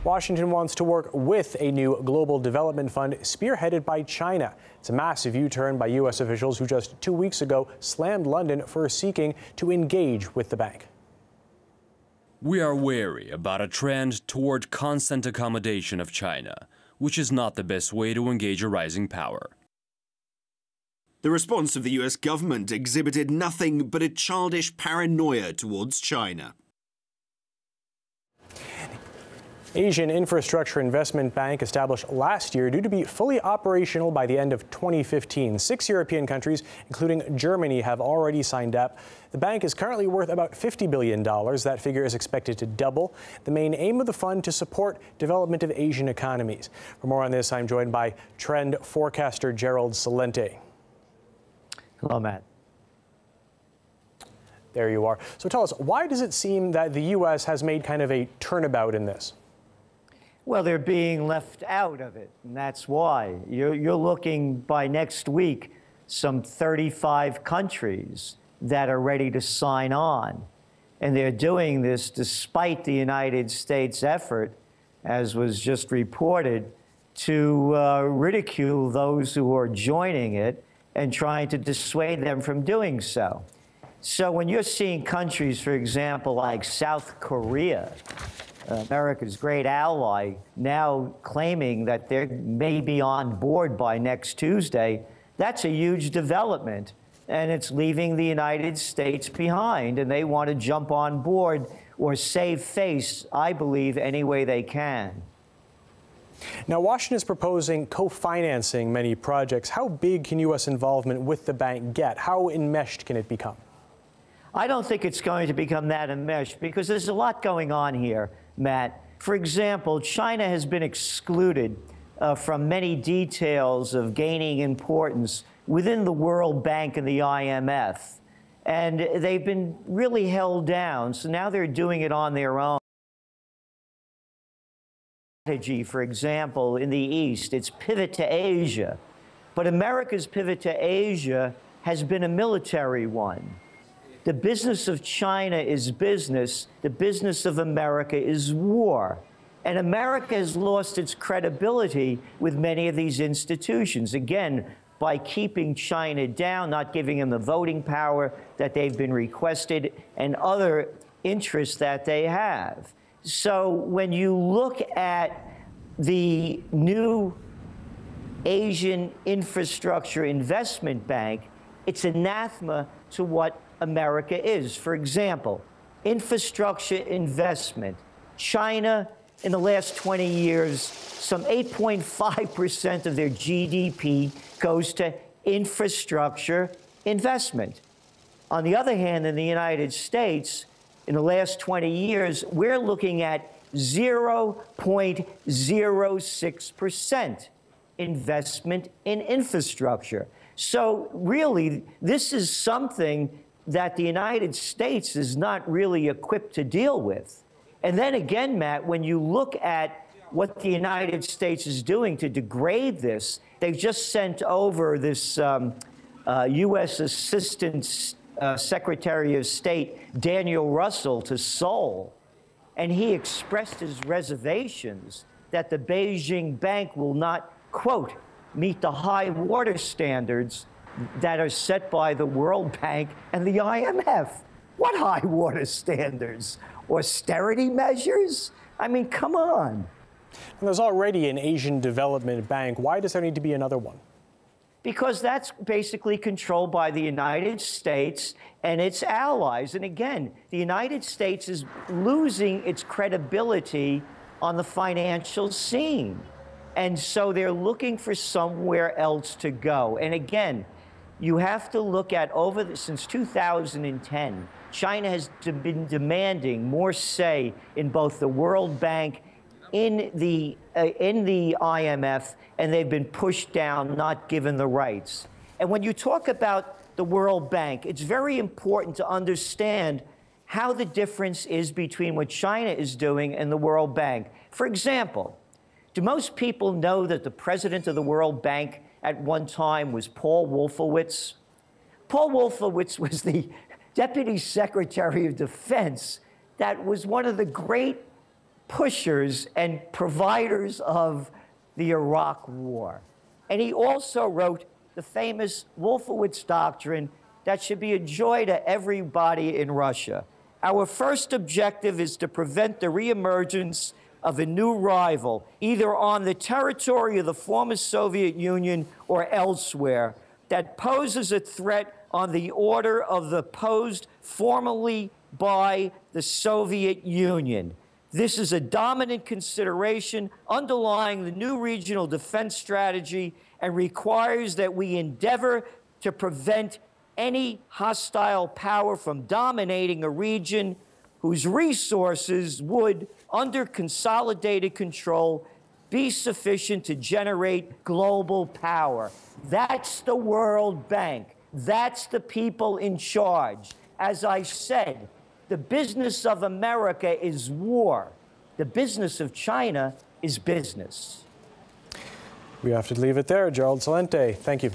Washington wants to work with a new global development fund spearheaded by China. It's a massive U-turn by U.S. officials who just 2 weeks ago slammed London for seeking to engage with the bank. We are wary about a trend toward constant accommodation of China, which is not the best way to engage a rising power. The response of the US government exhibited nothing but a childish paranoia towards China. Asian Infrastructure Investment Bank established last year due to be fully operational by the end of 2015. 6 European countries, including Germany, have already signed up. The bank is currently worth about $50 billion. That figure is expected to double. The main aim of the fund to support development of Asian economies. For more on this, I'm joined by trend forecaster Gerald Celente. Hello, Matt. There you are. So tell us, why does it seem that the U.S. has made kind of a turnabout in this? Well, they're being left out of it, and that's why. You're looking by next week, some 35 countries that are ready to sign on. And they're doing this despite the United States' effort, as was just reported, to ridicule those who are joining it and trying to dissuade them from doing so. So when you're seeing countries, for example, like South Korea, America's great ally, now claiming that they may be on board by next Tuesday, that's a huge development. And it's leaving the United States behind, and they want to jump on board or save face, I believe, any way they can. Now, Washington is proposing co-financing many projects. How big can U.S. involvement with the bank get? How enmeshed can it become? I don't think it's going to become that enmeshed because there's a lot going on here, Matt. For example, China has been excluded from many details of gaining importance within the World Bank and the IMF. And they've been really held down, so now they're doing it on their own. Strategy, for example, in the East, it's pivot to Asia. But America's pivot to Asia has been a military one. The business of China is business. The business of America is war. And America has lost its credibility with many of these institutions, again, by keeping China down, not giving them the voting power that they've been requested, and other interests that they have. So when you look at the new Asian Infrastructure Investment Bank, it's anathema to what America is. For example, infrastructure investment. China, in the last 20 years, some 8.5% of their GDP goes to infrastructure investment. On the other hand, in the United States, in the last 20 years, we're looking at 0.06% investment in infrastructure. So really, this is something that the United States is not really equipped to deal with. And then again, Matt, when you look at what the United States is doing to degrade this, they've just sent over this U.S. Assistant Secretary of State Daniel Russell to Seoul, and he expressed his reservations that the Beijing bank will not, quote, meet the high water standards that are set by the World Bank and the IMF. What high water standards? Austerity measures? I mean, come on. And there's already an Asian Development Bank. Why does there need to be another one? Because that's basically controlled by the United States and its allies. And again, the United States is losing its credibility on the financial scene. And so they're looking for somewhere else to go. And again, you have to look at since 2010, China has been demanding more say in both the World Bank, in the IMF, and they've been pushed down, not given the rights. And when you talk about the World Bank, it's very important to understand how the difference is between what China is doing and the World Bank. For example, do most people know that the president of the World Bank at one time was Paul Wolfowitz? Paul Wolfowitz was the Deputy Secretary of Defense that was one of the great pushers and providers of the Iraq War. And he also wrote the famous Wolfowitz Doctrine that should be a joy to everybody in Russia. Our first objective is to prevent the reemergence of a new rival, either on the territory of the former Soviet Union or elsewhere, that poses a threat on the order of the posed formally by the Soviet Union. This is a dominant consideration underlying the new regional defense strategy and requires that we endeavor to prevent any hostile power from dominating a region whose resources would, under consolidated control, be sufficient to generate global power. That's the World Bank. That's the people in charge. As I said, the business of America is war. The business of China is business. We have to leave it there. Gerald Celente, thank you.